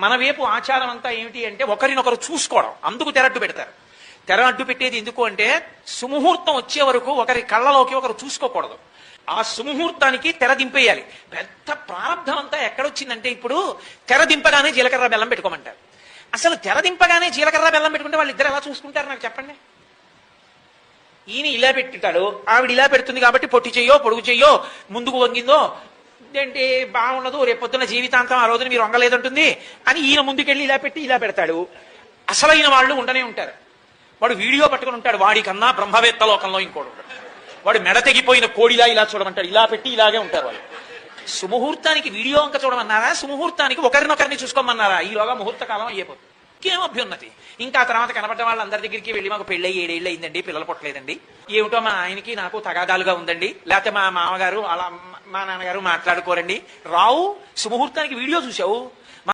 మన వైపు ఆచారం అంతా ఏమిటి అంటే ఒకరినొకరు చూసుకోవడం, అందుకు తెర అడ్డు పెడతారు. తెర అడ్డు పెట్టేది ఎందుకు అంటే సుముహూర్తం వచ్చే వరకు ఒకరి కళ్ళలోకి ఒకరు చూసుకోకూడదు. ఆ సుముహూర్తానికి తెర దింపేయాలి. పెద్ద ప్రారంభం అంతా ఎక్కడొచ్చిందంటే ఇప్పుడు తెర దింపగానే జీలకర్ర బెల్లం పెట్టుకోమంటారు. అసలు తెర దింపగానే జీలకర్ర బెల్లం పెట్టుకుంటే వాళ్ళిద్దరు ఎలా చూసుకుంటారు నాకు చెప్పండి. ఈయన ఇలా పెట్టుతాడు, ఆవిడ ఇలా పెడుతుంది కాబట్టి పొట్టి చెయ్యో పొడుగు చెయ్యో ముందుకు వంగిందో ఏంటి బాగుండదు, రేపు పొద్దున్న జీవితాంతం ఆ రోజున మీరు వంగలేదంటుంది అని ఈయన ముందుకెళ్ళి ఇలా పెట్టి ఇలా పెడతాడు. అసలైన వాళ్ళు ఉండనే ఉంటారు. వాడు వీడియో పట్టుకుని ఉంటాడు, వాడికన్నా బ్రహ్మవేత్త లోకంలో ఇంకోడు ఉంటాడు. వాడు మెడ తెగిపోయిన కోడిలా ఇలా చూడమంటాడు, ఇలా పెట్టి ఇలాగే ఉంటారు వాళ్ళు. సుముహూర్తానికి వీడియో అంక చూడమన్నారా, సుముహూర్తానికి ఒకరినొకరిని చూసుకోమన్నారా? ఈలోగా ముహూర్త కాలం అయిపోతుంది. ఇంకేం అభ్యున్నతి. ఇంకా తర్వాత కనబడ్డ వాళ్ళందరి దగ్గరికి వెళ్ళి మాకు పెళ్ళి 7 ఏళ్ళు అయిందండి, పిల్లలు పుట్టలేదండి, ఏమిటో మా ఆయనకి నాకు తగాదాలుగా ఉందండి, లేకపోతే మా మామగారు అలా మా నాన్నగారు మాట్లాడుకోరండి. రావు సుముహూర్తానికి వీడియో చూసావు,